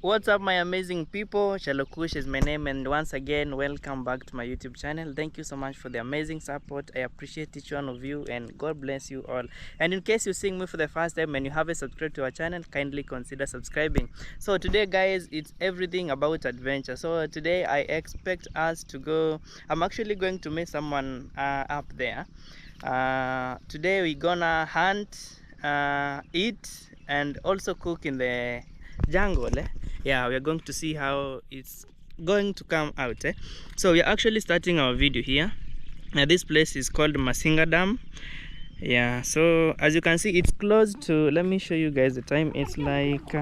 What's up, my amazing people? Shalokush is my name, and once again, welcome back to my YouTube channel. Thank you so much for the amazing support. I appreciate each one of you, and God bless you all. And in case you're seeing me for the first time and you haven't subscribed to our channel, kindly consider subscribing. So today, guys, it's everything about adventure. So today I expect us to go. I'm actually going to meet someone up there. Today we're gonna hunt, eat, and also cook in the jungle. Yeah, we are going to see how it's going to come out. So we are actually starting our video here. Now this place is called Masinga Dam. Yeah, so as you can see, it's close to, let me show you guys the time. It's like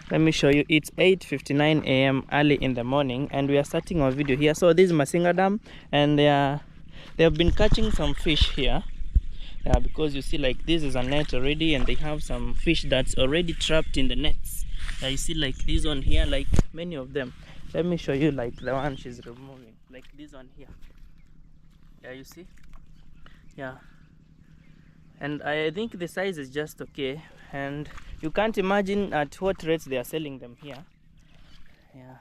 let me show you, it's 8:59 a.m. early in the morning, and we are starting our video here. So this is Masinga Dam, and they have been catching some fish here. Yeah, because you see, like, this is a net already, and they have some fish that's already trapped in the nets. Yeah, you see, like this one here, like many of them. Let me show you, like the one she's removing, like this one here. Yeah, you see. Yeah, and I think the size is just okay, and you can't imagine at what rates they are selling them here. Yeah,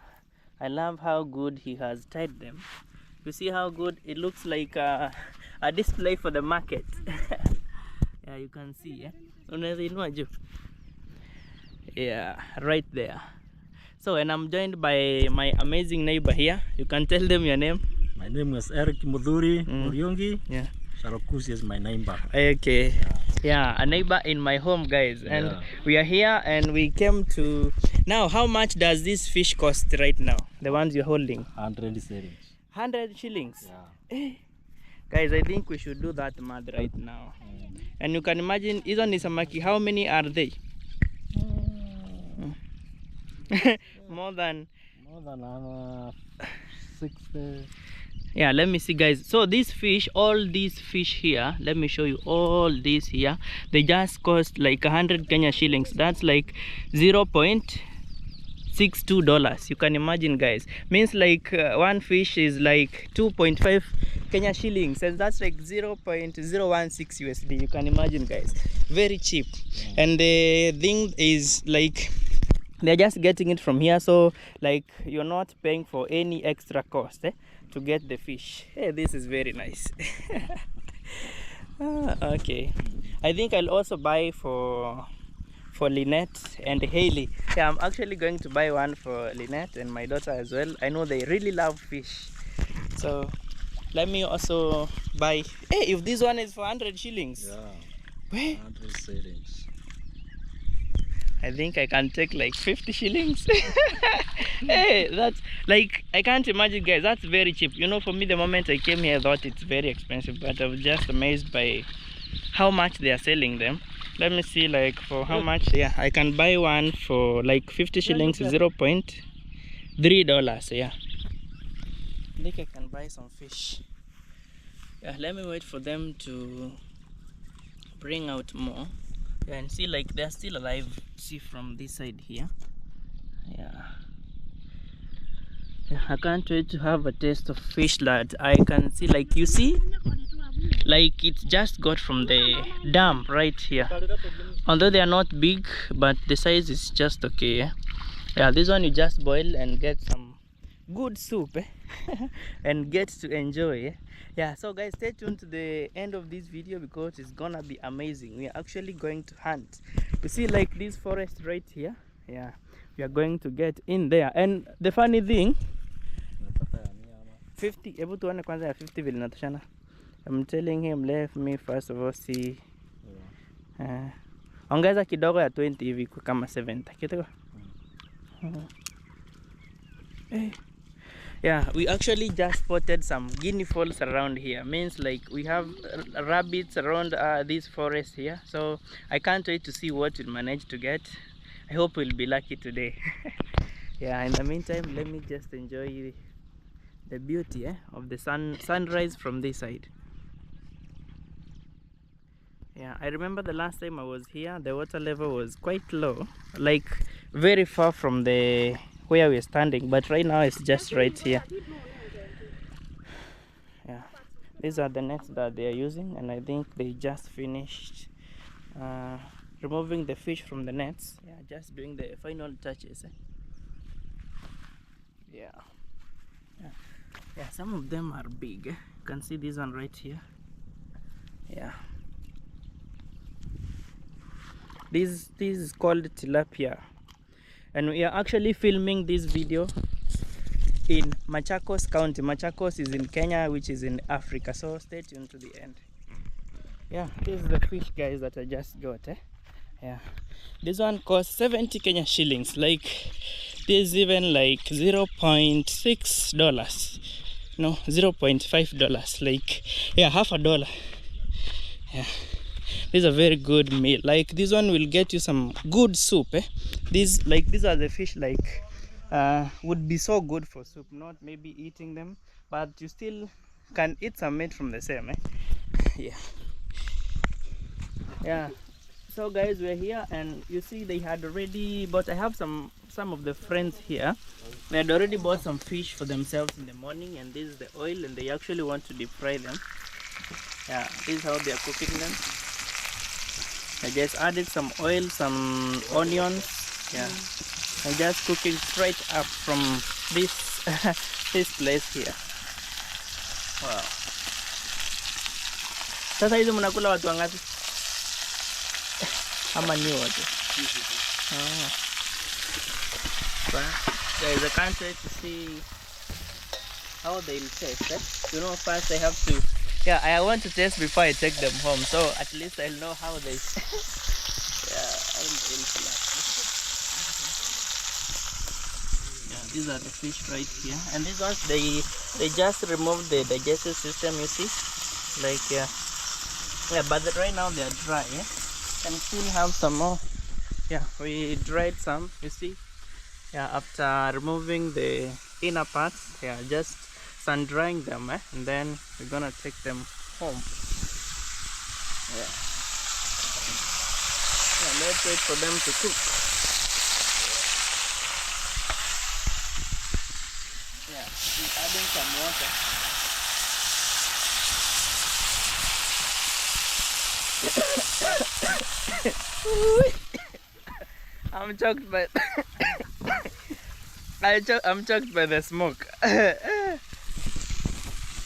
I love how good he has tied them. You see how good it looks, like a display for the market. Yeah, you can see. Yeah, right there. So, and I'm joined by my amazing neighbor here. You can tell them your name. My name is Eric Mudhuri Muriongi. Yeah, Shalokush is my neighbor. Okay. Yeah, a neighbor in my home, guys. And we are here, and we came to. Now, how much does this fish cost right now? The ones you're holding? 100 shillings. 100 shillings. Yeah. Guys, I think we should do that math right now. And you can imagine, hizo ni samaki, how many are they? more than 60. Yeah, let me see, guys. So these fish, all these fish here, let me show you all these here, they just cost like 100 Kenya shillings. That's like $0.62. You can imagine, guys. Means like one fish is like 2.5 Kenya shillings, and that's like 0.016 USD. You can imagine, guys. Very cheap. And the thing is, like, they're just getting it from here, so like you're not paying for any extra cost to get the fish. Hey, this is very nice. Okay, I think I'll also buy for Lynette and Haley. Yeah, I'm actually going to buy one for Lynette and my daughter as well. I know they really love fish, so let me also buy. Hey, if this one is for 100 shillings, Yeah, 100 shillings. I think I can take like 50 shillings. Hey, that's like, I can't imagine, guys. That's very cheap. You know, for me, the moment I came here, I thought it's very expensive, but I was just amazed by how much they are selling them. Let me see, like, for how much. Yeah, I can buy one for like 50 shillings, $0.3. Yeah, I think I can buy some fish. Yeah, let me wait for them to bring out more. Yeah, and see, like, they're still alive. See from this side here. Yeah, I can't wait to have a taste of fish that I can see. Like, you see, like, it just got from the dam right here. Although they are not big, but the size is just okay. Yeah, this one you just boil and get some good soup and get to enjoy. Yeah, so guys, stay tuned to the end of this video because it's gonna be amazing. We are actually going to hunt. You see, like, this forest right here. Yeah, we are going to get in there. And the funny thing, 50, hebu tuone kwanza ya 50 vile natoshana. I'm telling him, let me first of all see. Ongeza kidogo ya 20 hivi kama 70 kidogo. Yeah, we actually just spotted some guinea fowls around here. Means like we have rabbits around this forest here, so I can't wait to see what we'll manage to get. I hope we'll be lucky today. Yeah, in the meantime, let me just enjoy the beauty of the sunrise from this side. Yeah, I remember the last time I was here, the water level was quite low, like very far from the where we're standing, but right now it's just right here. Yeah, these are the nets that they are using, and I think they just finished removing the fish from the nets. Yeah, just doing the final touches. Yeah. Yeah, some of them are big. You can see this one right here. Yeah. This is called tilapia. And we are actually filming this video in Machakos County. Machakos is in Kenya, which is in Africa. So stay tuned to the end. Yeah, this is the fish, guys, that I just got. Yeah, this one costs 70 Kenya shillings. Like, this is even like $0.6. No, $0.5. Like, yeah, $0.50. Yeah, this is a very good meal. Like, this one will get you some good soup. These are the fish, like, would be so good for soup, not maybe eating them, but you still can eat some meat from the same. Yeah. Yeah, so guys, we're here, and you see they had already bought. I have some of the friends here. They had already bought some fish for themselves in the morning, and this is the oil, and they actually want to deep fry them. Yeah, this is how they are cooking them. I just added some oil, some onions. Yeah, I'm just cooking straight up from this this place here. Wow. Sasa hizi mnakula watu wangapi? Ama ni wote? Oh. But guys, I can't wait to see how they'll taste. You know, first I have to. Yeah, I want to taste before I take them home, so at least I'll know how they. Yeah, these are the fish right here, and these ones they just removed the digestive system. You see, like yeah, but right now they are dry. Yeah, and still have some more. Yeah, we dried some. You see, yeah, after removing the inner parts, yeah, just sun drying them, and then we're gonna take them home. Yeah, let's wait for them to cook. Yeah, we're adding some water. I'm choked by I'm choked by the smoke.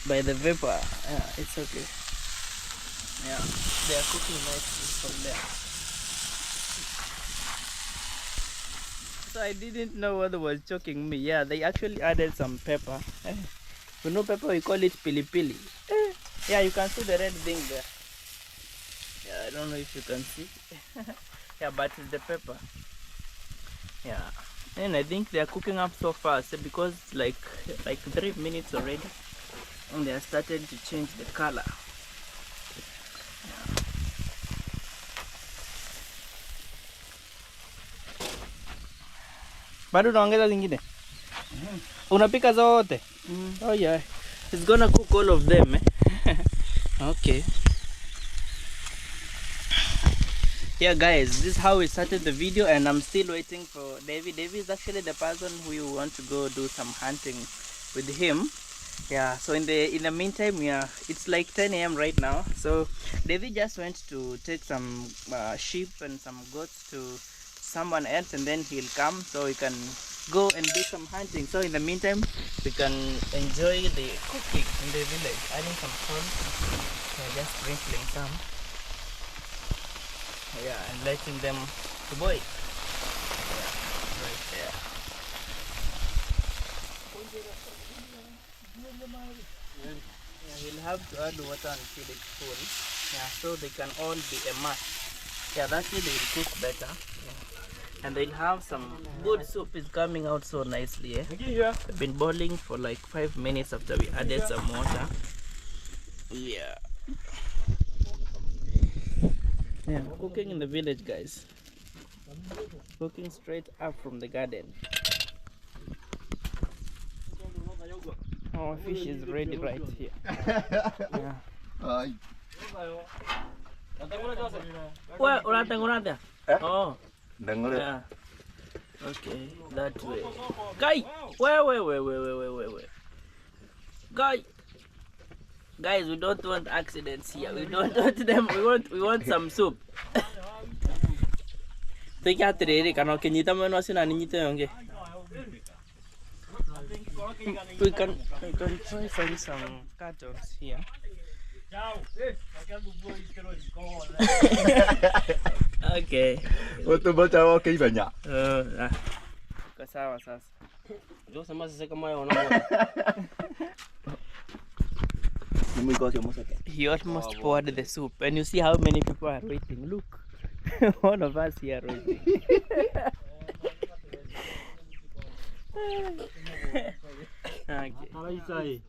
By the vapor. Yeah, it's okay. Yeah, they are cooking nicely from there. So I didn't know what was choking me. Yeah, they actually added some pepper. You know pepper, we call it pili pili. Yeah, you can see the red thing there. Yeah, I don't know if you can see. Yeah, but it's the pepper. Yeah, and I think they are cooking up so fast because like 3 minutes already, and they are starting to change the color. Yeah. Bado unaongeza zingine? Unapika zote? Oh yeah, it's gonna cook all of them. Okay. Yeah guys, this is how we started the video, and I'm still waiting for Davy. Davy is actually the person who you want to go do some hunting with him. Yeah, so in the meantime, yeah, it's like 10 AM right now. So Davy just went to take some sheep and some goats to someone else, and then he'll come so we can go and do some hunting. So in the meantime, we can enjoy the cooking in the village. Adding some salt, yeah, just sprinkling some. Yeah, and letting them to boil. Yeah, right there. Yeah, he'll have to add water until it's full. Yeah, so they can all be a mass. Yeah, that's it, they'll cook better. Yeah. And they'll have some good soup. Is coming out so nicely. They've been boiling for like 5 minutes after we added some water. Yeah. Yeah, cooking in the village, guys. Cooking straight up from the garden. Our fish is ready right here. Yeah. Where unatengona? Oh. Yeah. Okay, that way. Guy, wait. Guy. Guys, we don't want accidents here. We don't want them. We want some soup. Think at the can you tell me no sin and you We can try find some cartons here. Okay. Utubocha wake ibanya. Kwa sawa sasa. He almost poured the soup, and you see how many people are waiting. Look, all of us here waiting. Okay.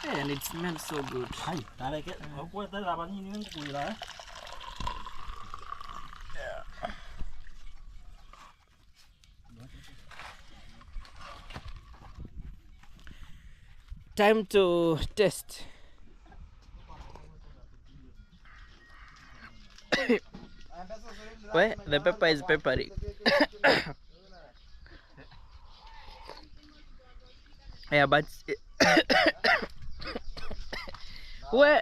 And it smells so good. Time to test. Well, the pepper is peppery. Yeah, but where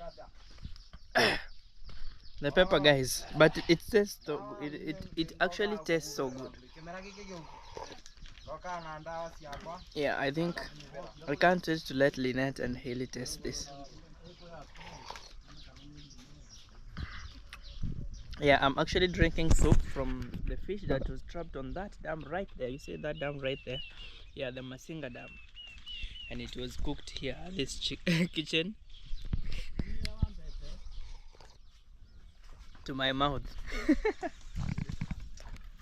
the pepper, guys, but it tastes so good. It actually tastes so good. Yeah, I think I can't wait to let Lynette and Haley taste this. Yeah, I'm actually drinking soup from the fish that was trapped on that dam right there. You see that dam right there? Yeah, the Masinga Dam. And it was cooked here at this kitchen. To my mouth.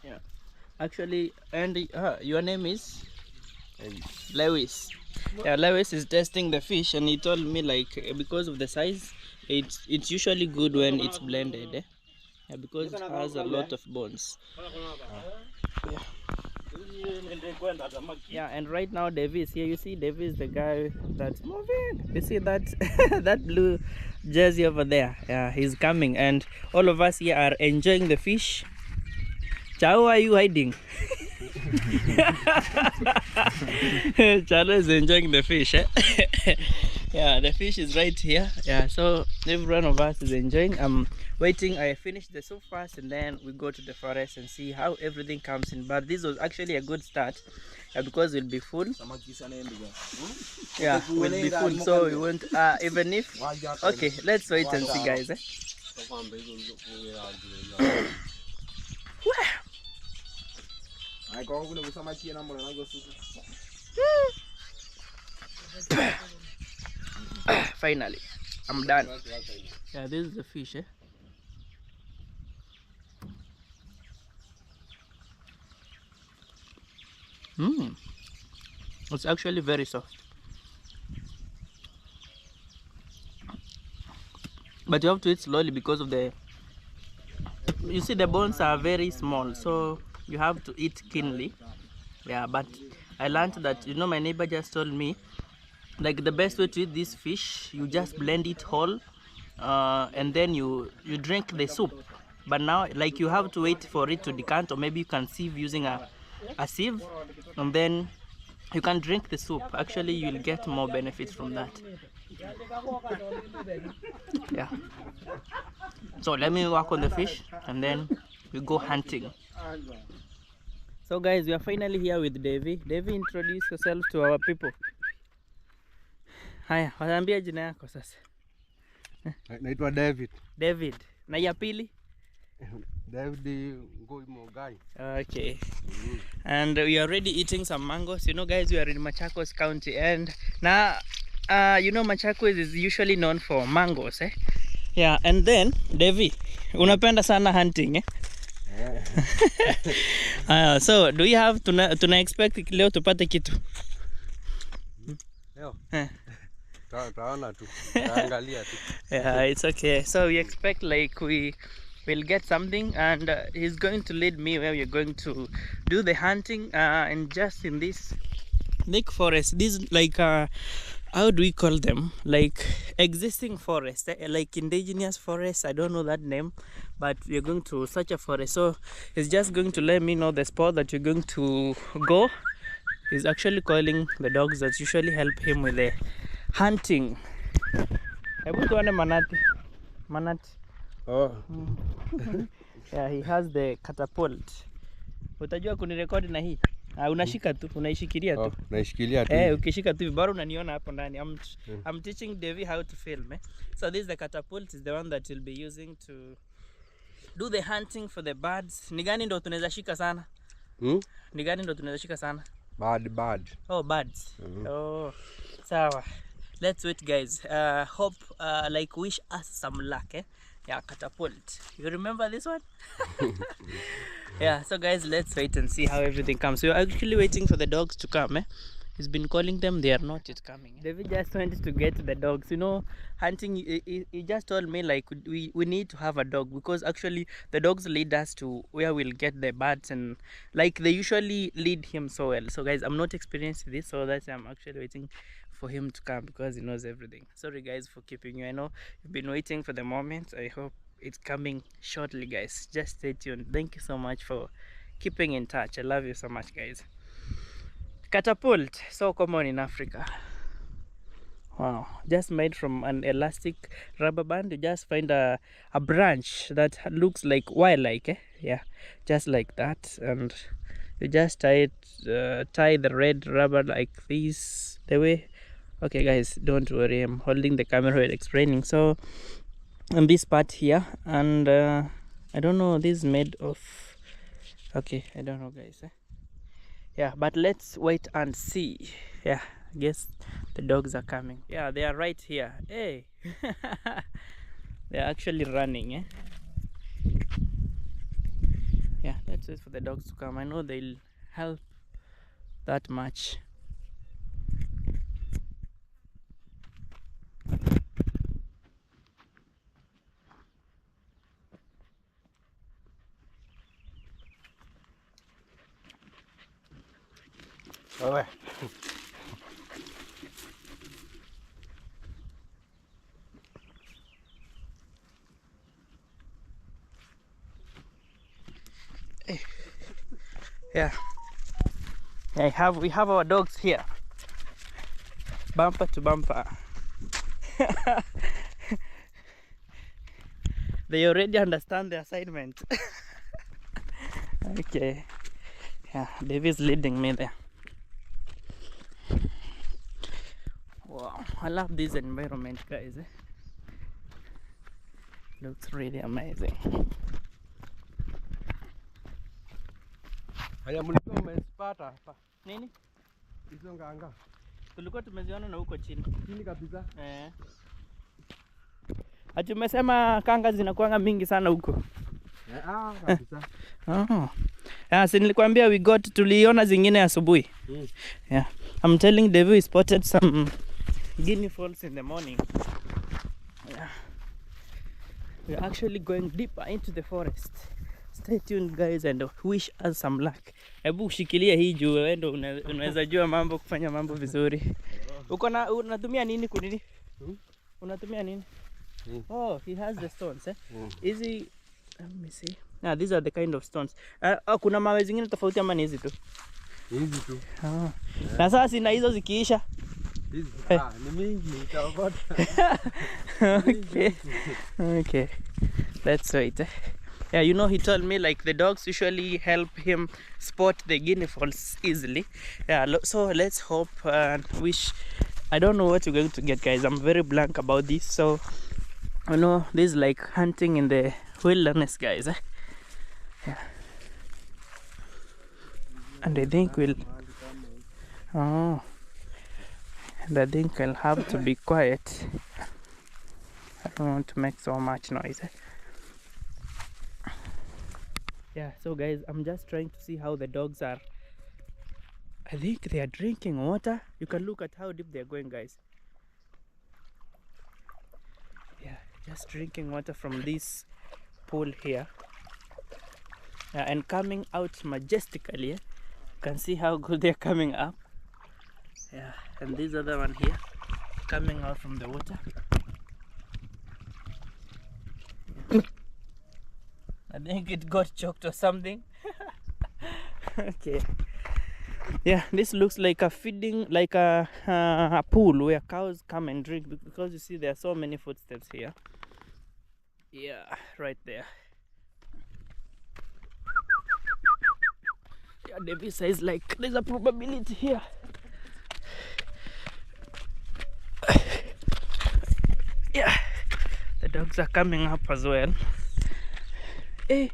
Yeah. Actually, and your name is? Lewis. Yeah, Lewis is testing the fish, and he told me, like, because of the size, it's usually good when it's blended. Yeah, because it has a lot of bones. Yeah. Yeah, and right now Davy is here. You see, Davy is the guy that's moving. You see that that blue jersey over there? Yeah, he's coming, and all of us here are enjoying the fish. Chao, are you hiding? Chalo is enjoying the fish. Yeah, the fish is right here. Yeah, so every one of us is enjoying. I'm waiting. I finish the soup first, and then we go to the forest and see how everything comes in. But this was actually a good start, because we'll be full. Yeah, we'll be full. So we won't even if. Okay, let's wait and see, guys. Finally, I'm done. Yeah, this is the fish. It's actually very soft, but you have to eat slowly because of the, you see, the bones are very small, so you have to eat keenly. Yeah, but I learned that, my neighbor just told me, like, the best way to eat this fish, you just blend it whole, and then you drink the soup. But now, like, you have to wait for it to decant, or maybe you can sieve using a sieve, and then you can drink the soup. Actually, you'll get more benefits from that. Yeah. So let me work on the fish, and then we go hunting. So guys, we are finally here with Davy. Davy, introduce yourself to our people. Haya, waambie jina yako sasa. Naitwa David. David. Na ya pili? David Ngoi Mogai. Okay. And we are already eating some mangoes. Guys, we are in Machakos County, and now Machakos is usually known for mangoes, eh? Yeah, and then Davy, unapenda sana hunting, eh? So do you have tuna expect leo tupate kitu? Leo. Taona tu. Taangalia tu. Yeah, it's okay. So we expect, like, we will get something, and he's going to lead me where we're going to do the hunting, and just in this lake forest. These, like, how do we call them? Like existing forest, like indigenous forest. I don't know that name, but we're going to such a forest. So he's just going to let me know the spot that we're going to go. He's actually calling the dogs that usually help him with the hunting. Hebu tuone manati. Oh. Yeah, he has the catapult. Utajua kunirekodi na hii? Unashika tu, unaishikilia tu. Oh, naishikilia tu. Ukishika tu bora unaniona hapo ndani. I'm teaching Devi how to film. So this is the catapult, is the one that you'll be using to do the hunting for the birds. Ni gani ndo tunaweza shika sana? Ni gani ndo tunaweza shika sana? Bird. Oh, birds. Oh, sawa. Let's wait, guys. Hope like wish us some luck. Yeah, catapult. You remember this one? Yeah, so guys, let's wait and see how everything comes. We're actually waiting for the dogs to come. He's been calling them, they are not yet coming. David just went to get the dogs. You know, hunting, he just told me like we need to have a dog, because actually the dogs lead us to where we'll get the birds, and like they usually lead him so well. So guys, I'm not experienced with this, so that's why I'm actually waiting for him to come, because he knows everything. Sorry guys for keeping you. I know you've been waiting for the moment. I hope it's coming shortly, guys. Just stay tuned. Thank you so much for keeping in touch. I love you so much, guys. Catapult, so common in Africa. Wow, just made from an elastic rubber band. You just find a branch that looks like wire-like, yeah, just like that, and you just tie the red rubber like this, the way. Okay guys, don't worry, I'm holding the camera while explaining. So on this part here, and I don't know, this is made of, okay, I don't know guys, yeah, but let's wait and see. Yeah, I guess the dogs are coming. Yeah, they are right here. Hey. They're actually running, yeah, let's wait for the dogs to come. I know they'll help that much. Wewe. Yeah, we have our dogs here, bumper to bumper. They already understand the assignment. Okay, yeah, David's leading me there. Wow, I love this environment, guys. Looks really amazing. Haya, mlikuwa mmezipata hapa. Nini? Hizo nganga. Tulikuwa tumeziona na huko chini. Chini kabisa. Ati umesema kanga zinakuanga mingi sana huko. Kabisa. Oh. Yeah, si nilikwambia tuliona zingine asubuhi. Yeah. I'm telling Devi we spotted some guinea fowls in the morning. Yeah. We're actually going deeper into the forest. Stay tuned guys and wish us some luck. Hebu shikilia hii juu wewe ndo unaweza jua mambo, kufanya mambo vizuri. Unatumia nini kunini? Unatumia nini? Oh, he has the stones, Easy. Let me see. Now these are the kind of stones. Kuna mawe zingine tofauti ama ni hizi tu? Hizi tu. Na sasa na hizo zikiisha. Hizi. Ni mingi utaokota. Okay. Okay. Let's wait. Yeah, you know, he told me like the dogs usually help him spot the guinea fowls easily. Yeah, so let's hope and wish. I don't know what you're going to get, guys. I'm very blank about this. So, you know, this is like hunting in the wilderness, guys. Yeah. And I think and I think I'll have to be quiet. I don't want to make so much noise. Yeah, so guys, I'm just trying to see how the dogs are. I think they are drinking water. You can look at how deep they're going, guys. Yeah, just drinking water from this pool here. And coming out majestically. You can see how good they're coming up. Yeah, and this other one here coming out from the water. Yeah. I think it got choked or something. Okay. Yeah, this looks like a feeding, like a pool where cows come and drink, because you see there are so many footsteps here. Yeah, right there. Devi says like there's a probability here. Yeah, the dogs are coming up as well. Hey.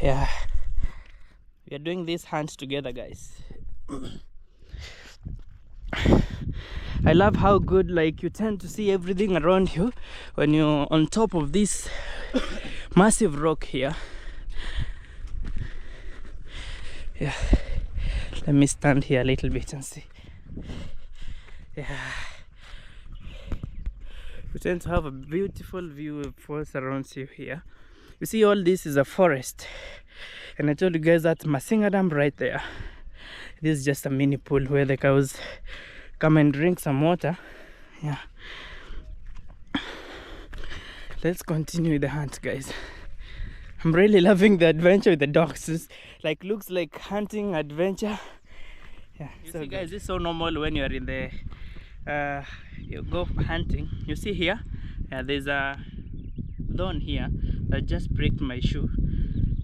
Yeah, we are doing this hunt together, guys. I love how good, like, you tend to see everything around you when you're on top of this massive rock here. Yeah, let me stand here a little bit and see. Yeah, you tend to have a beautiful view of what surrounds you here. You see, all this is a forest, and I told you guys that Masinga Dam right there. This is just a mini pool where the cows come and drink some water. Yeah, let's continue the hunt, guys. I'm really loving the adventure with the dogs. It's like, looks like hunting adventure. Yeah, you see, guys, it's so normal when you are in the you go hunting. You see here, there's a thorn here that just pricked my shoe,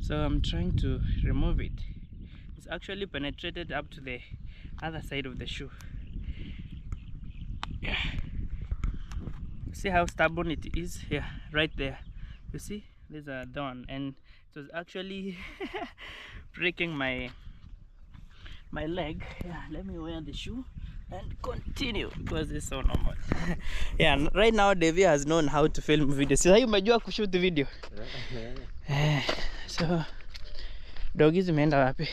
so I'm trying to remove it. It's actually penetrated up to the other side of the shoe. Yeah, see how stubborn it is here, right there. You see, there's a thorn, and it was actually breaking my leg. Yeah, let me wear the shoe and continue because it's so normal. Yeah, right now Devi has known how to film videos. So you umejua kushoot the video. So doggies zimeenda wapi?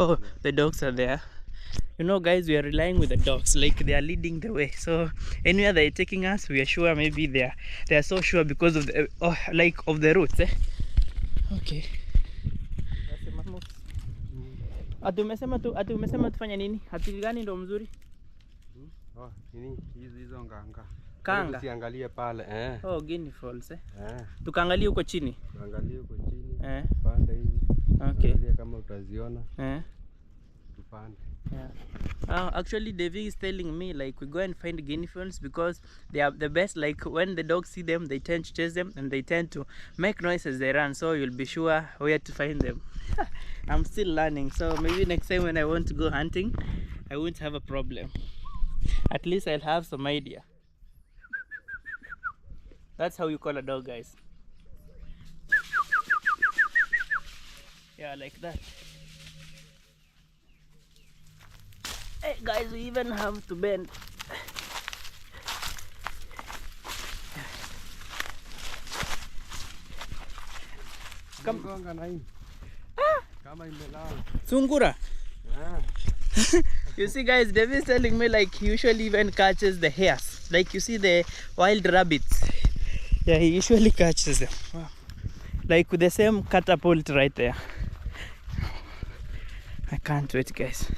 Oh, the dogs are there. You know, guys, we are relying with the dogs, like they are leading the way. So anywhere they're taking us, we are sure maybe they are so sure because of the like of the routes. Okay. Ati umesema tufanye nini? Hati gani ndo mzuri? Nini hizo nganga. Kanga. Usiangalie pale Oh, Guinea Falls Tukaangalie huko chini. Tuangalie huko chini. Panda hivi. Okay. Angalia kama utaziona. Tupande. Yeah. Actually, Devi is telling me like we go and find guinea fowls because they are the best. Like when the dogs see them, they tend to chase them and they tend to make noise as they run. So you'll be sure where to find them. I'm still learning, so maybe next time when I want to go hunting, I won't have a problem. At least I'll have some idea. That's how you call a dog, guys. Yeah, like that. Hey guys, we even have to bend. Gonga na hii. Kama imelala. Sungura. You see, guys, Devi is telling me like he usually even catches the hares. Like you see the wild rabbits. Yeah, he usually catches them. Wow. Like with the same catapult right there. I can't wait, guys.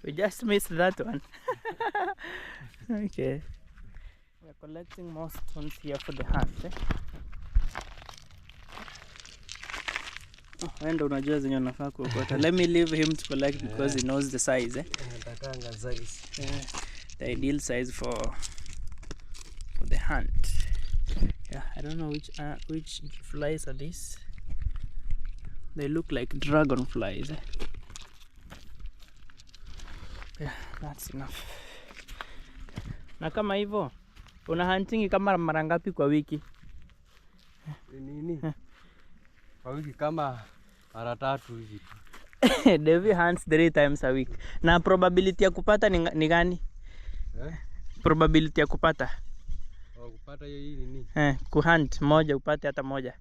We just missed that one. Okay. We are collecting more stones here for the hunt. Wenda unajua zenye unafaa kuokota. Let me leave him to collect because he knows the size. Natakanga size. The ideal size for the hunt. Yeah, I don't know which flies are these. They look like dragonflies. Yeah, that's enough. Na kama hivyo, una hunting kama mara ngapi kwa wiki? Nini? Kwa wiki kama mara 3 hivi. Devi hunts 3 times a week. Na probability ya kupata ni gani? Probability ya kupata? Kupata hii nini? Kuhunt moja upate hata moja.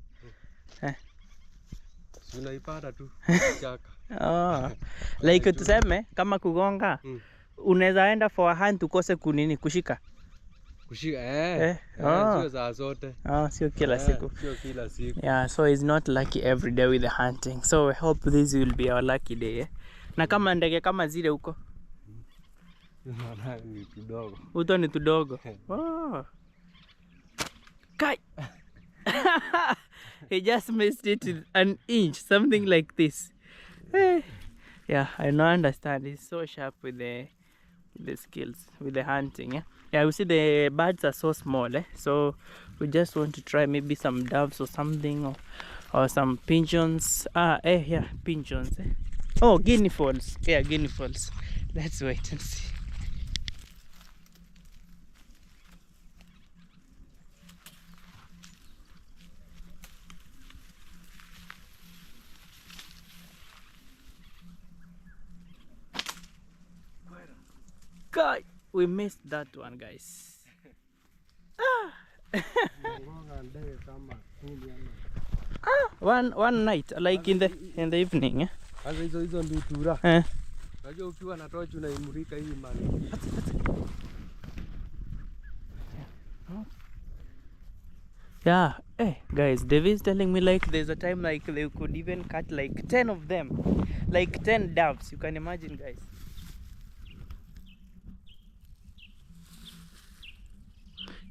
Unaipata tu chaka. Like tuseme kama kugonga, unaweza enda for a hunt ukose kushika. Sio saa zote. Sio kila siku. Sio kila siku. Yeah, so it's not lucky every day with the hunting. So I hope this will be our lucky day. Na kama ndege kama zile huko. Ni kidogo. Uto ni tudogo. Kai. He just missed it with an inch, something like this. Yeah, I don't understand. He's so sharp with the skills, with the hunting. Yeah. Yeah, we see the birds are so small, so we just want to try maybe some doves or something, or some pigeons. Yeah, pigeons. Oh, guinea fowls. Yeah, guinea fowls. Let's wait and see. God, we missed that one, guys. One night, like in the evening. Sasa hizo ndutura. Eh. Unajua ukiwa na tochi unaimulika hii mali. Yeah, guys, Devi is telling me like there's a time like they could even catch like 10 of them, like 10 doves. You can imagine, guys.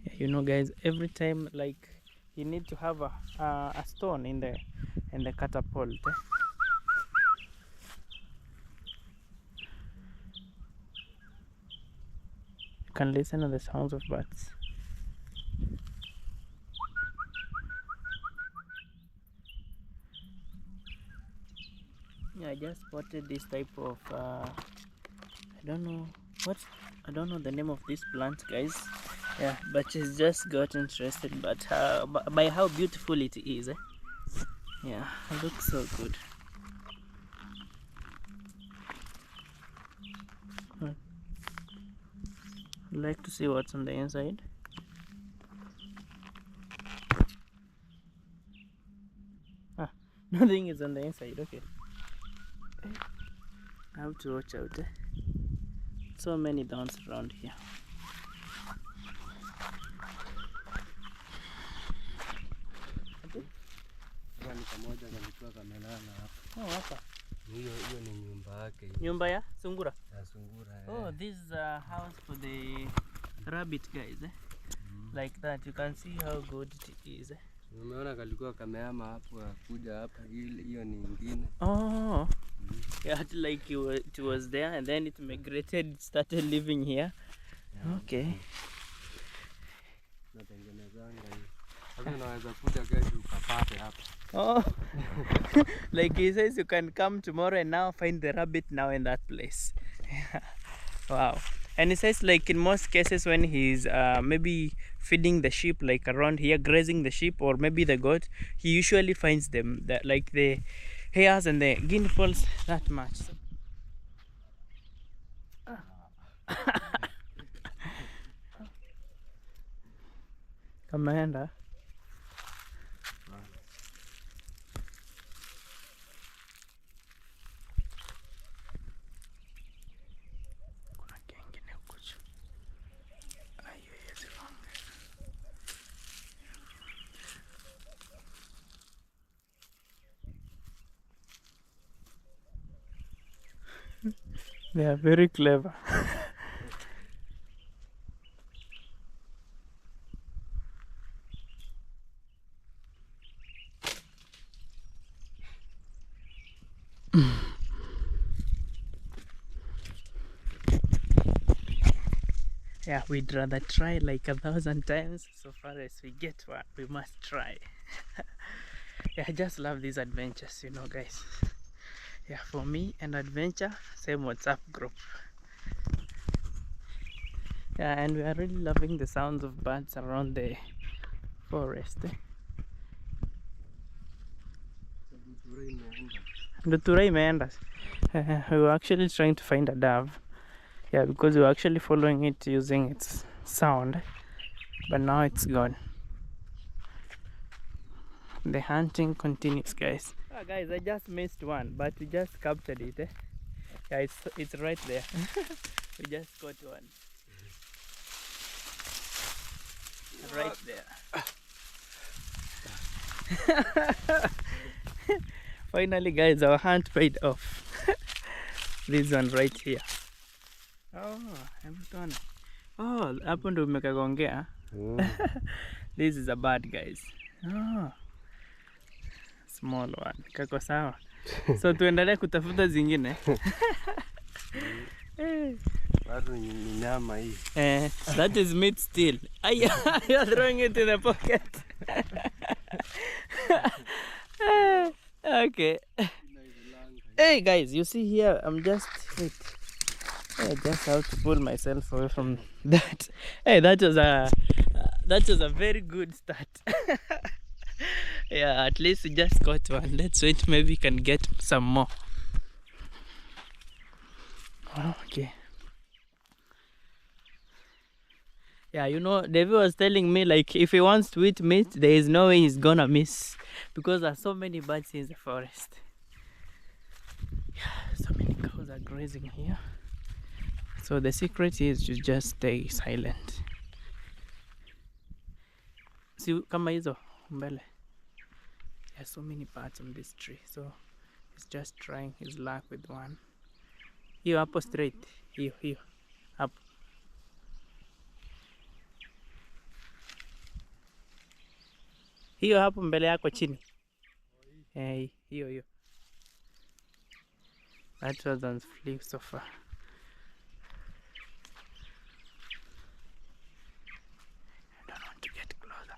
Yeah, you know, guys, every time like you need to have a stone in the catapult. You can listen to the sounds of birds. Yeah, I just spotted this type of I don't know the name of this plant, guys. Yeah, but she's just got interested, but by how beautiful it is. Yeah, it looks so good. I'd like to see what's on the inside. Nothing is on the inside. Okay, I have to watch out. So many downs around here. Gani pamoja kalikuwa kamelala hapa. Oh, hapa. Hiyo ni nyumba yake. Nyumba ya sungura? Ya sungura. Oh, this is a house for the rabbit, guys. Like that, you can see how good it is. Umeona kalikuwa kamehama hapo kuja hapa, hiyo ni nyingine. Oh. Yeah, like it was there and then it migrated, it started living here. Yeah. Okay. Natengenezanga hiyo. Sasa unaweza kuja kesho ukapate hapa. Oh. Like he says you can come tomorrow and now find the rabbit now in that place. Wow. And he says like in most cases when he's maybe feeding the sheep like around here, grazing the sheep or maybe the goat, he usually finds them, like the hares and the guinea fowls that much. Kameenda. They are very clever. Yeah, we'd rather try like 1,000 times. So far as we get one, we must try. Yeah, I just love these adventures, you know, guys. Yeah, for me, an adventure, same WhatsApp group. Yeah, and we are really loving the sounds of birds around the forest. Ndutura imeenda. We were actually trying to find a dove. Yeah, because we were actually following it using its sound, but now it's gone. The hunting continues, guys. Guys, I just missed one, but we just captured it. Yeah, it's right there. We just caught one. Right there. Finally, guys, our hunt paid off. This one right here. Oh, everyone. Oh, hapo ndo umekagongea. This is a bird, guys. Oh, small one. Kako sawa. So tuendelee kutafuta zingine. Bado ni nyama hii. That is meat still. You're throwing it in the pocket. Okay. Hey guys, you see here, I'm just wait. I just have to pull myself away from that. Hey, that was a very good start. Yeah, at least we just got one. Let's wait, maybe we can get some more. Okay. Yeah, you know, David was telling me, like, if he wants to eat meat, there is no way he's gonna miss, because there are so many birds in the forest. Yeah, so many cows are grazing here. So the secret is to just stay silent. See, kama hizo mbele. There are so many birds on this tree, so he's just trying his luck with one. Hiyo hapo straight. Hiyo hapo. Hiyo hapo mbele yako chini. Hiyo. That was on flip so far. I don't want to get closer.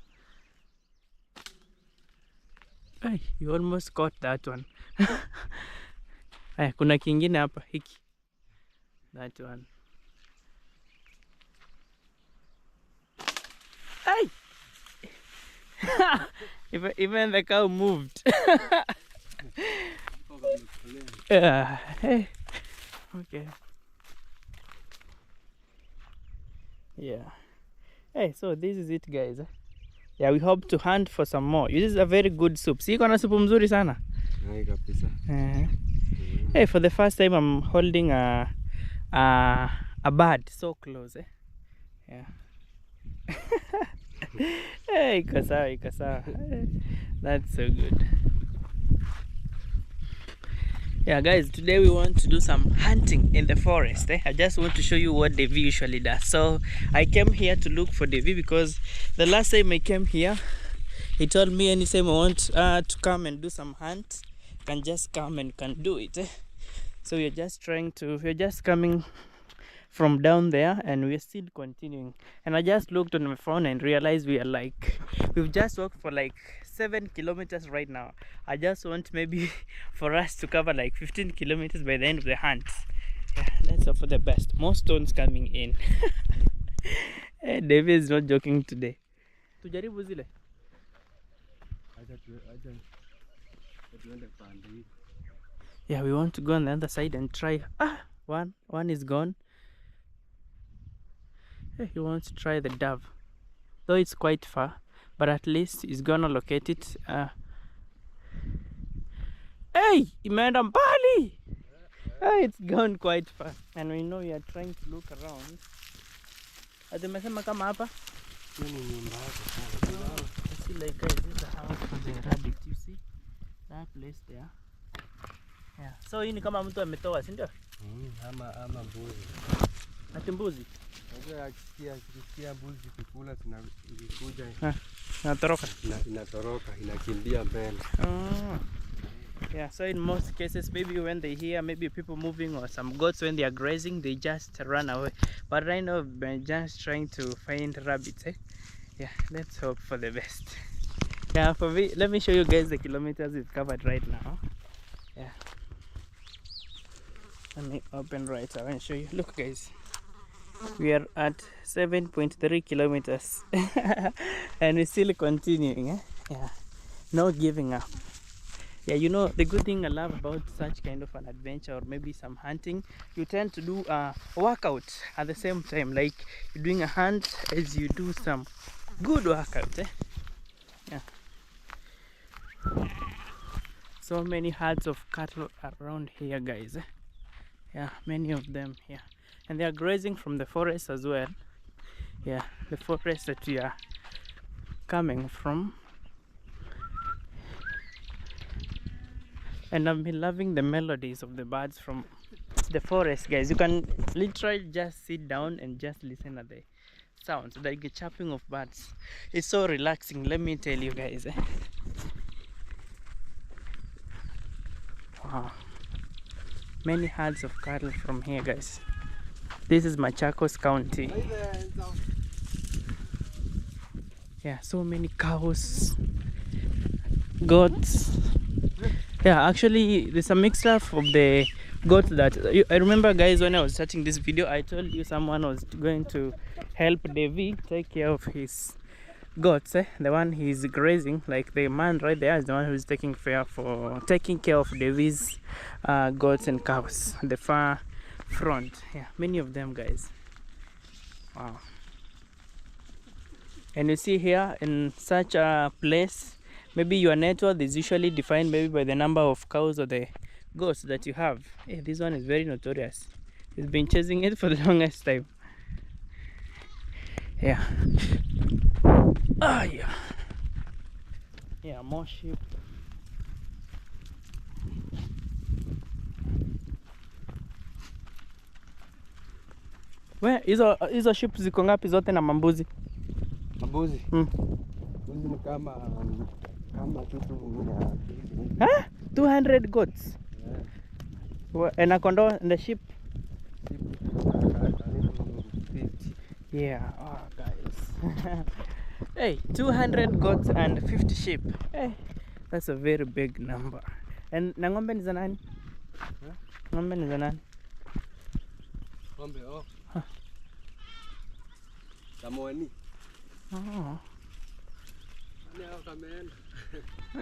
Hey, you almost caught that one. Hey, kuna kingine hapa hiki. That one. Hey! Even the cow moved. Hey. Okay. Yeah. Hey, so this is it, guys. Yeah, we hope to hunt for some more. This is a very good soup. See, iko na supu mzuri sana. Hai kabisa. Hey, for the first time I'm holding a bird so close. Yeah. Hey, iko sawa. That's so good. Yeah guys, today we want to do some hunting in the forest. I just want to show you what Devi usually does. So I came here to look for Devi because the last time I came here, he told me anytime I want to come and do some hunt, can just come and can do it. So we're just coming from down there and we're still continuing. And I just looked on my phone and realized we've just walked for like 7 kilometers right now. I just want maybe for us to cover like 15 kilometers by the end of the hunt. Yeah, let's hope for the best. More stones coming in. Hey, David is not joking today. Tujaribu zile. Yeah, we want to go on the other side and try. One is gone. He wants to try the dove, though it's quite far, but at least he's gonna locate it. Hey, imeenda mbali. It's gone quite far, and we know we are trying to look around. Atemesema kama hapa. See, like guys, this is the house for the rabbit. You see that place there? Yeah. So hii ni kama mtu ametoa, si ndio? Ama mbuzi. Ati mbuzi. Unajua akisikia mbuzi kikula zinakuja. Inatoroka, inakimbia mbele. Yeah, so in most cases, maybe when they hear maybe people moving or some goats when they are grazing, they just run away. But right now, we're just trying to find rabbits. Yeah, let's hope for the best. Yeah, for me, let me show you guys the kilometers we've covered right now. Yeah. Let me open right now and show you. Look guys, we are at 7.3 kilometers and we're still continuing. Yeah, no giving up. Yeah, you know, the good thing I love about such kind of an adventure or maybe some hunting, you tend to do a workout at the same time, like you're doing a hunt as you do some good workout. Yeah, so many herds of cattle around here, guys. Yeah, many of them here, and they are grazing from the forest as well. Yeah, the forest that we are coming from. And I've been loving the melodies of the birds from the forest, guys. You can literally just sit down and just listen at the sounds, like the chirping of birds. It's so relaxing, let me tell you guys. Wow, many herds of cattle from here, guys. This is Machakos County. Yeah, so many cows, goats. Yeah, actually there's a mixture of the goats that I remember, guys, when I was starting this video I told you someone was going to help Devi take care of his goats, the one he's grazing. Like the man right there is the one who's taking care of Devi's goats and cows at the far front. Yeah, many of them, guys. Wow. And you see here, in such a place, maybe your net worth is usually defined maybe by the number of cows or the goats that you have. Hey, this one is very notorious. He's been chasing it for the longest time. Yeah. Ah, yeah. Yeah, more sheep. We, hizo sheep ziko ngapi zote na mambuzi? Mbuzi. Mbuzi ni kama kitu ya 200 goats. Yeah. And a kondoo and the sheep. Yeah, oh guys. Hey, 200 goats and 50 sheep. Hey, that's a very big number. And na ng'ombe ni za nani? Ng'ombe ni za nani? Ng'ombe, oh. Samoni. Oh.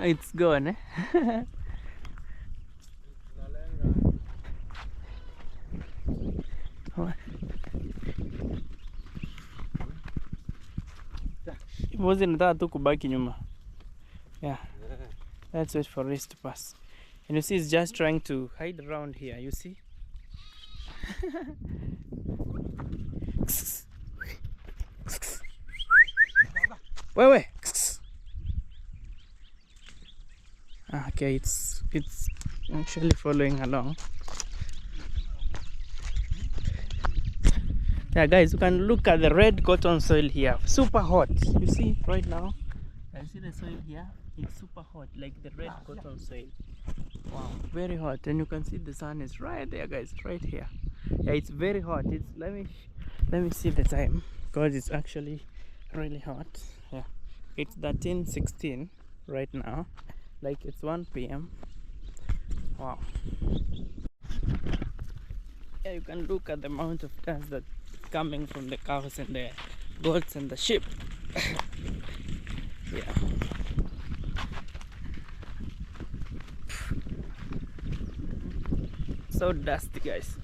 It's gone, eh? Mbuzi nataka tu kubaki nyuma. Yeah. Let's wait for this to pass. And you see, it's just trying to hide around here. You see? Wait. Okay, it's actually following along. Yeah, guys, you can look at the red cotton soil here. Super hot. You see right now? You see the soil here? It's super hot, like the red cotton soil. Wow, very hot. And you can see the sun is right there, guys, right here. Yeah, it's very hot. It's let me see the time, because it's actually really hot. Yeah, it's 13:16 right now. Like it's 1 p.m. Wow. Yeah, you can look at the amount of dust that's coming from the cows and the goats and the sheep. Yeah. So dusty, guys.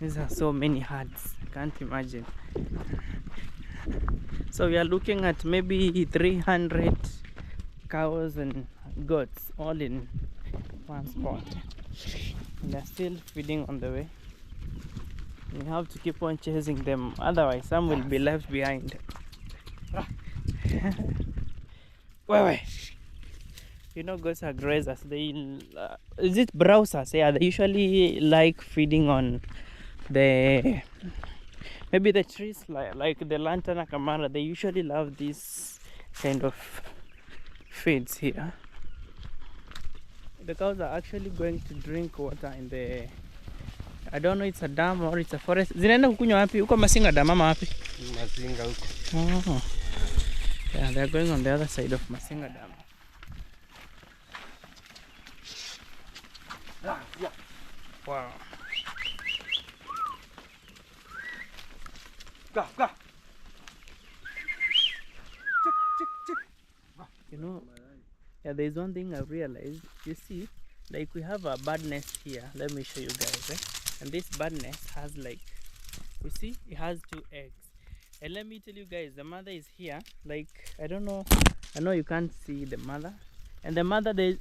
These are so many herds, I can't imagine. So we are looking at maybe 300 cows and goats all in one spot. And they're still feeding on the way. We have to keep on chasing them, otherwise some will be left behind. Wait. You know, goats are grazers. They is it browsers? Yeah, they usually like feeding on the maybe the trees, like the lantana camara. They usually love this kind of feeds here. The cows are actually going to drink water in the, I don't know, it's a dam or it's a forest. Zinaenda kukunywa wapi? Huko Masinga dam ama wapi? Masinga huko. Oh. Yeah, they're going on the other side of Masinga dam. Wow. Go. You know, yeah, there's one thing I realized. You see, like we have a bird nest here. Let me show you guys. And this bird nest has, like, you see, it has 2 eggs. And let me tell you guys, the mother is here. Like, I don't know, I know you can't see the mother. And the mother, the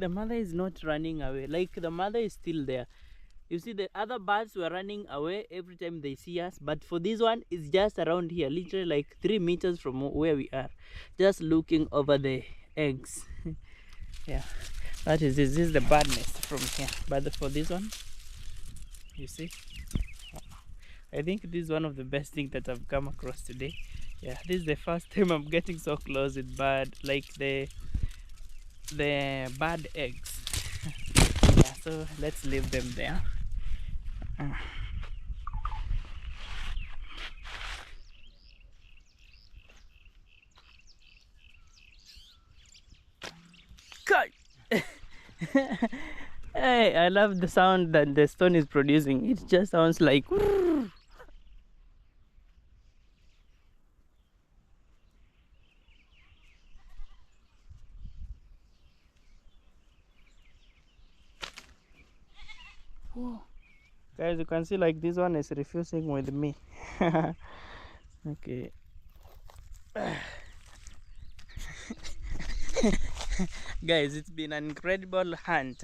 mother is not running away. Like, the mother is still there. You see, the other birds were running away every time they see us, but for this one, it's just around here, literally like 3 meters from where we are, just looking over the eggs. Yeah, that is this is the bird nest from here. But for this one, you see, I think this is one of the best things that I've come across today. Yeah, this is the first time I'm getting so close with bird, like the bird eggs. so let's leave them there. Cut. Hey, I love the sound that the stone is producing. It just sounds like guys, you can see like this one is refusing with me. Okay. Guys, it's been an incredible hunt,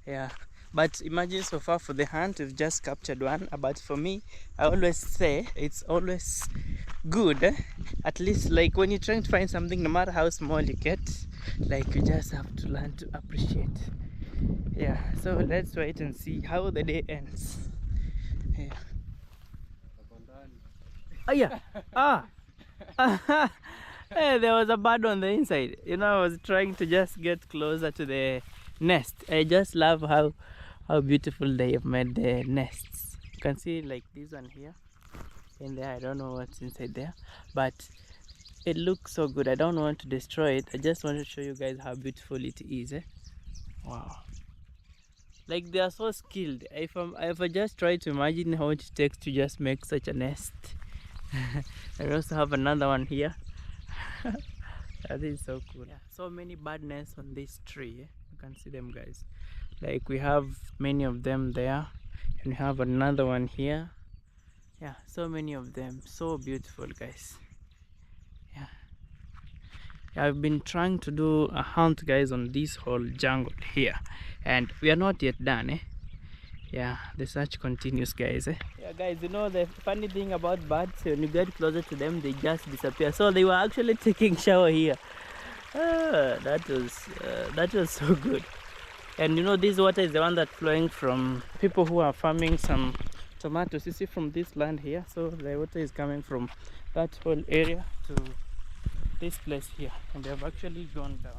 yeah, but imagine so far for the hunt we've just captured one. But for me, I always say it's always good, at least like when you're trying to find something, no matter how small you get, like you just have to learn to appreciate. Yeah, so let's wait and see how the day ends. Yeah. Oh yeah. Hey, there was a bird on the inside. You know, I was trying to just get closer to the nest. I just love how beautiful they have made the nests. You can see like this one here in there. I don't know what's inside there, but it looks so good. I don't want to destroy it. I just want to show you guys how beautiful it is. Wow. Like they are so skilled. If I just try to imagine how it takes to just make such a nest. I also have another one here. That is so cool. Yeah, so many bird nests on this tree. You can see them, guys. Like we have many of them there, and we have another one here. Yeah, so many of them. So beautiful, guys. Yeah. I've been trying to do a hunt, guys, on this whole jungle here, and we are not yet done. Yeah, the search continues, guys. Yeah, guys, you know the funny thing about birds, when you get closer to them, they just disappear. So they were actually taking shower here. That was so good. And you know, this water is the one that's flowing from people who are farming some tomatoes. You see from this land here, so the water is coming from that whole area to this place here, and they have actually gone down.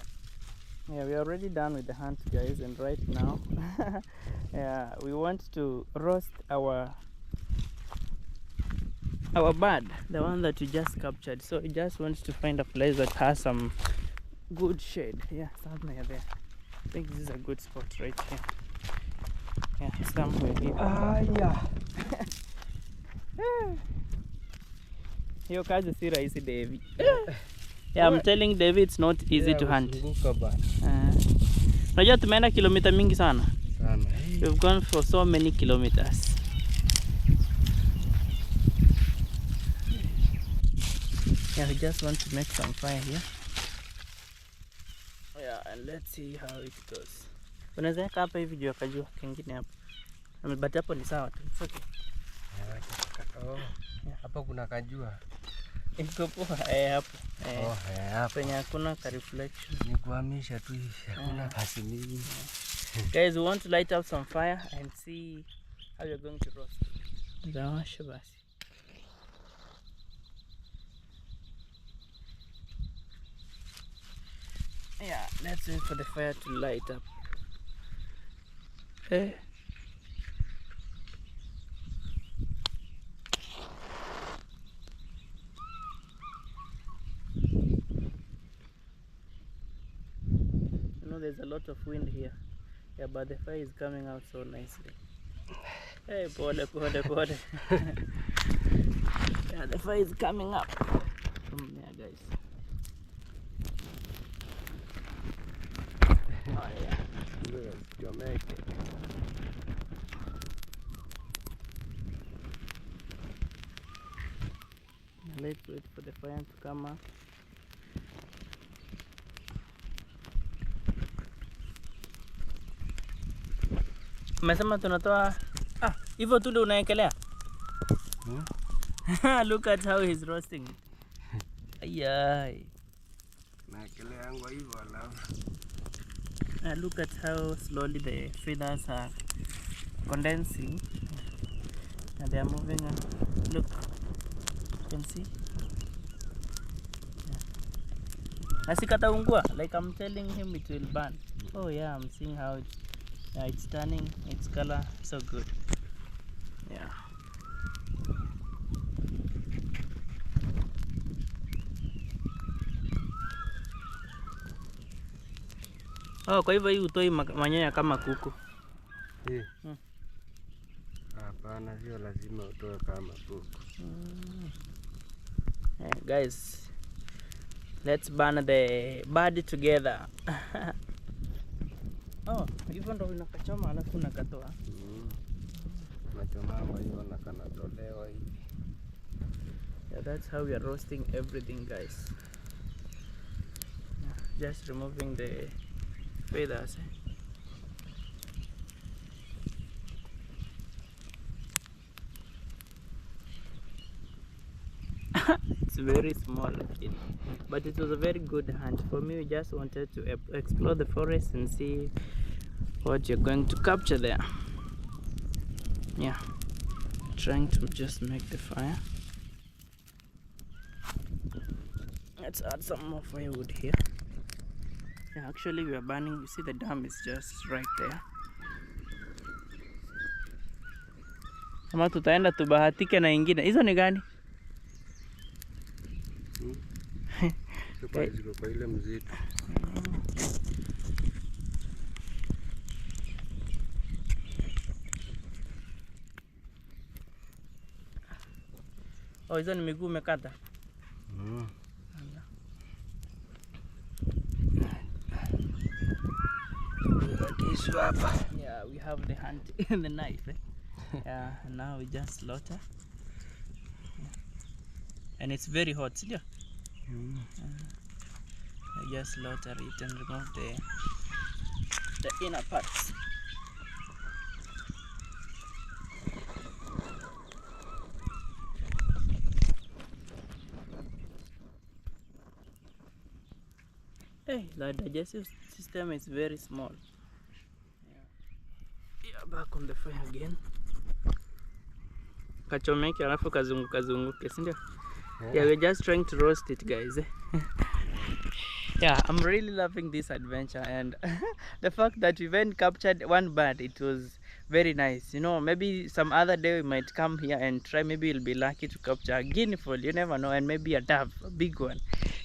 Yeah, we are already done with the hunt, guys, and right now yeah, we want to roast our bird, the one that we just captured. So we just want to find a place that has some good shade. Yeah, somewhere there. I think this is a good spot right here. Yeah, somewhere here. Yeah. Hiyo kazi si rahisi, Davy. Yeah, I'm telling Davy it's not easy to hunt. Unajua tumeenda kilomita mingi sana. We've gone for so many kilometers. Yeah, we just want to make some fire here. Yeah, and let's see how it goes. Unaweza weka hapa hivi juu ya kajua kingine hapo. But hapo ni sawa tu. It's okay. Hapa kuna kajua. Iko poa hapo. Hapa penye hakuna ka reflection. Ni kuhamisha tu hivi, hakuna kasi mingi. Guys, we want to light up some fire and see how you're going to roast. Zawasha basi. Yeah, let's wait for the fire to light up. Hey. You know, there's a lot of wind here. Yeah, but the fire is coming out so nicely. Hey, pole. Yeah, the fire is coming up from there, guys. Oh yeah. Yes, you make it. Let's wait for the fire to come up. Umesema tunatoa hivyo tu ndio unaekelea? Look at how he's roasting it. Ayay. Naekelea yangu hivyo alafu. Look at how slowly the feathers are condensing and they are moving. Look, you can see. Nasikata ungua, like I'm telling him it will burn. Oh yeah, I'm seeing how it's Yeah, it's turning its color so good. Yeah. Oh, kwa hivyo hii utoi manyoya kama kuku. Hapana, sio lazima utoe kama kuku. Yeah, guys, let's burn the bird together. Oh, hivyo ndo unakachoma alafu unakatoa. Nachomama hivyo na kanatolewa hivi. Yeah, that's how we are roasting everything, guys. Yeah, just removing the feathers. It's very small, but it was a very good hunt for me. We just wanted to explore the forest and see what you're going to capture there. Yeah, trying to just make the fire. Let's add some more firewood here. Yeah, actually we are burning. You see the dam is just right there. Kama tutaenda tubahatike na ingine. Hizo ni gani? Ziko kwa ile mzitu. Oh, hizo ni miguu umekata? Yeah, we have the hunt and the knife. Yeah, now we just slaughter. And it's very hot, yeah. I just slaughter it and remove the inner parts. Hey, the digestive system is very small. Yeah, back on the fire again. Kachomeke alafu kazunguke, si ndio? Yeah, we're just trying to roast it, guys. Yeah, I'm really loving this adventure, and the fact that we even captured one bird, it was very nice. You know, maybe some other day we might come here and try. Maybe we'll be lucky to capture a guinea fowl, you never know, and maybe a dove, a big one.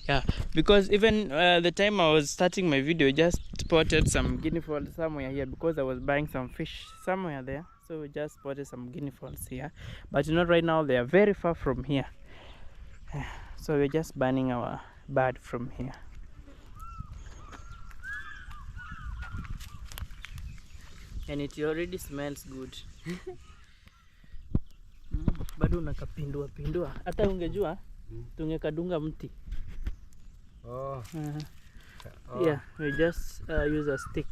Yeah, because even the time I was starting my video, I just spotted some guinea fowls somewhere here because I was buying some fish somewhere there. So we just spotted some guinea fowls here, but you know, right now they are very far from here. So we're just burning our bird from here. And it already smells good. Bado unakapindua pindua. Hata ungejua tungekadunga mti. Oh. Yeah, we just use a stick.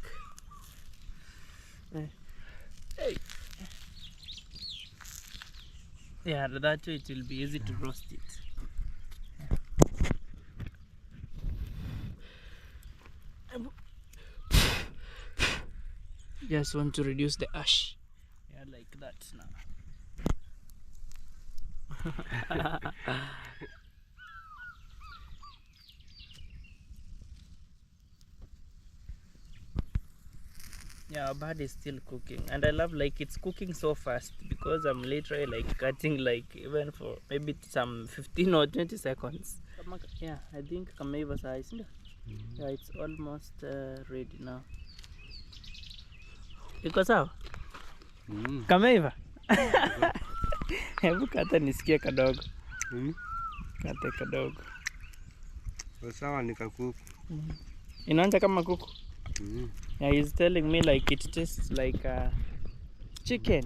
Hey. Yeah, that way it will be easy to roast it. Just want to reduce the ash. Yeah, like that now. Yeah, our bird is still cooking, and I love like it's cooking so fast because I'm literally like cutting like even for maybe some 15 or 20 seconds. Yeah, I think kameiva size. Yeah, it's almost ready now. Iko sawa? Kameiva? Hebu kata nisikie kadogo. Kata kadogo. Sawa ni kakuku. Inaonja kama kuku? Yeah, he's telling me like it tastes like chicken.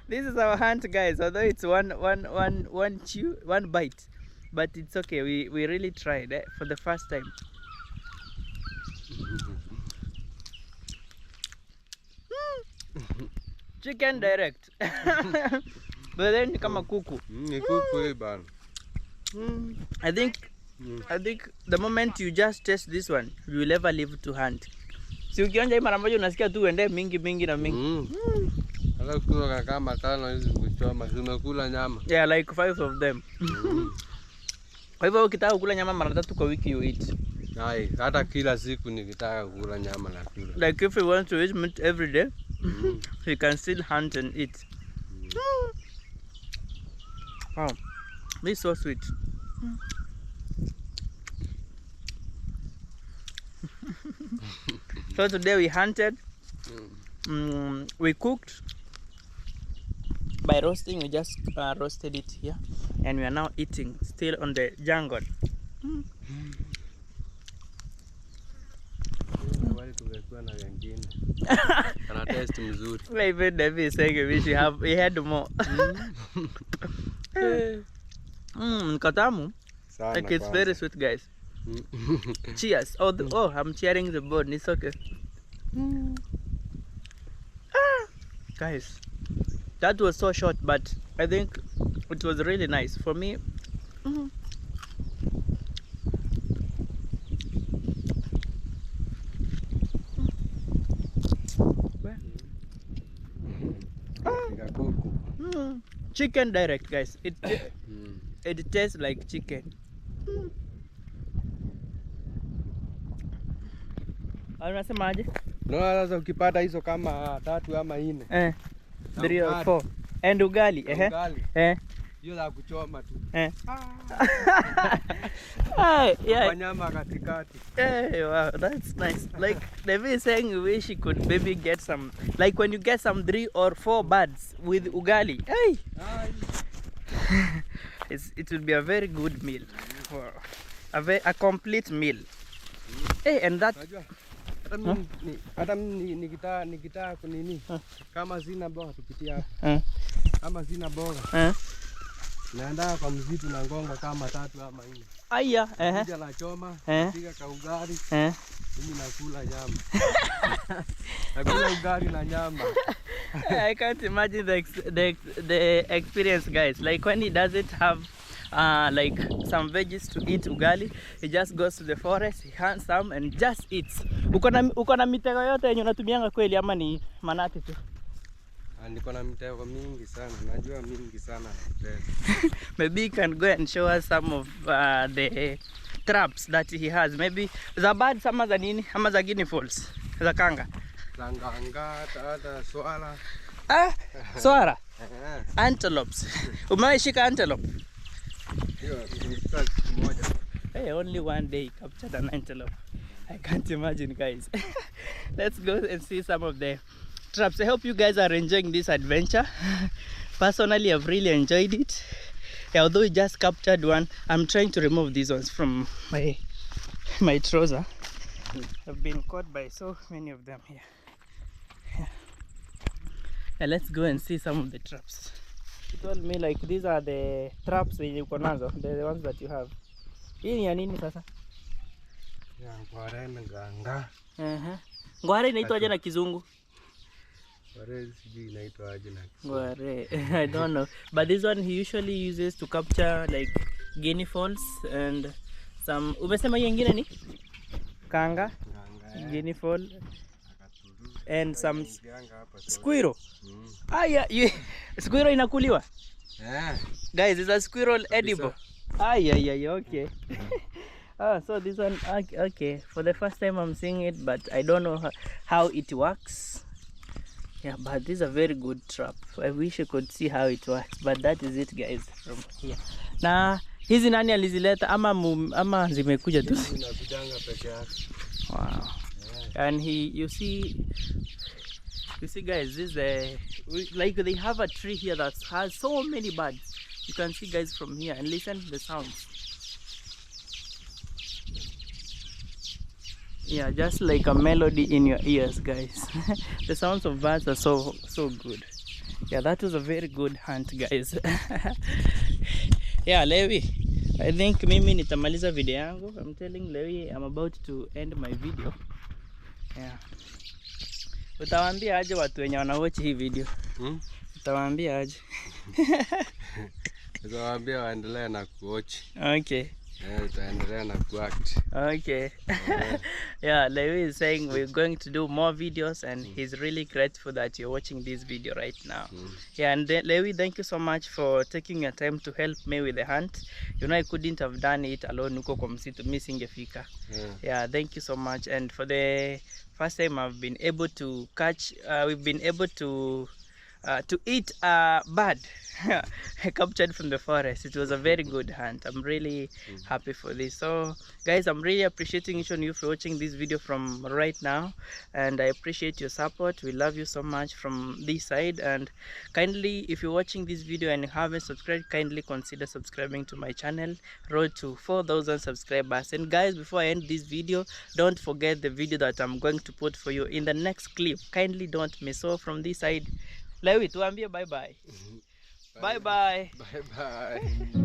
This is our hunt, guys. Although it's one bite, but it's okay. We really tried for the first time. Chicken direct. But then kama kuku. Ni kuku bana. I think the moment you just taste this one, you will never live to hunt. Si ukionja hii mara moja unasikia tu uende mingi na mingi. Hata kutoka kama tano hizi kuchoma, tunakula nyama. Yeah, like 5 of them. Kwa hivyo ukitaka kula nyama mara 3 kwa wiki you eat. Hai, hata kila siku nikitaka kula nyama na kula. Like if you want to eat meat every day, you can still hunt and eat. Wow, this is so sweet. So today we hunted, we cooked by roasting. We just roasted it here, and we are now eating still on the jungle. Wali tumekuwa na wengine. Ana taste mzuri. Even David is saying we had more. Katamu. Like it's very sweet, guys. Cheers. Oh, I'm cheering the board. It's okay. Guys, that was so short, but I think it was really nice for me. Chicken direct, guys. It tastes like chicken. Unasemaje? No, sasa ukipata hizo kama 3 ama 4. 3 or 4. And ugali, Hiyo za kuchoma tu. Yeah. Wanyama katikati. Wow, that's nice. Like David is saying, we wish he could maybe get some, like when you get some 3 or 4 birds with ugali. Hey. It will be a very good meal. A complete meal. Hey, and that. Hata nikitaka kunini kama sina boga tupitia hapa. Kama sina boga. Naenda kwa mzitu na ngonga kama 3 ama 4. Aya, Kuja na choma, piga ka ugali. Mimi nakula nyama. Nakula ugali na nyama. I can't imagine the experience, guys. Like when he doesn't have like some veggies to eat ugali, he just goes to the forest, he hunts some and just eats. Uko na mitego yote yenye unatumianga kweli ama ni manati tu? Niko na mitego mingi sana. Najua mingi sana. Maybe you can go and show us some of the traps that he has. Maybe the birds ama za nini? Ama za guinea fowls? Za kanga? Kanga, hata swala. Swara? Antelopes. Umewaishika antelope? Hey, only one day he captured an antelope. I can't imagine, guys. Let's go and see some of the traps. I hope you guys are enjoying this adventure. Personally, I've really enjoyed it. Yeah, although we just captured one, I'm trying to remove these ones from my trouser. I've been caught by so many of them here. Yeah, let's go and see some of the traps. You told me like these are the traps that you nazo, the ones that you have. Hii ni ya nini sasa? Ya ngware na ganga. Ngware inaitwaje na kizungu? Ngware sijui inaitwaje na kizungu. Ngware, I don't know. But this one he usually uses to capture like guinea fowls and some. Umesema hiyo nyingine ni? Kanga, guinea fowl, and some squirrel. Yeah, squirrel inakuliwa? Guys, is a squirrel edible? Okay. So this one, okay. For the first time I'm seeing it, but I don't know how it works. Yeah, but this is a very good trap. I wish you could see how it works, but that is it, guys, from here. Na hizi nani alizileta ama zimekuja tu? Zinakujanga peke yake. Wow. And you see guys, this like they have a tree here that has so many birds. You can see, guys, from here, and listen to the sounds. Yeah, just like a melody in your ears, guys. The sounds of birds are so good. Yeah, that was a very good hunt, guys. Yeah, Lewi, I think mimi nitamaliza video yangu. I'm telling Lewi I'm about to end my video. Yeah. Utawaambia aje watu wenye wanawatch hii video? Utawaambia aje? Utawaambia waendelee na kuwatch. Okay. Tutaendelea na kuact. Okay. Yeah, Lewi is saying we're going to do more videos, and he's really grateful that you're watching this video right now. Yeah, and Lewi, thank you so much for taking your time to help me with the hunt. You know, I couldn't have done it alone. Uko kwa msitu, mimi singefika. Yeah, thank you so much. And for the first time I've been able to catch, we've been able to eat a bird captured from the forest. It was a very good hunt. I'm really happy for this. So guys, I'm really appreciating each one of you for watching this video from right now, and I appreciate your support. We love you so much from this side, and kindly, if you're watching this video and you haven't subscribed, kindly consider subscribing to my channel. Road to 4,000 subscribers. And guys, before I end this video, don't forget the video that I'm going to put for you in the next clip. Kindly don't miss. So from this side, Lewi, tuambie bye bye. Bye bye. Bye bye.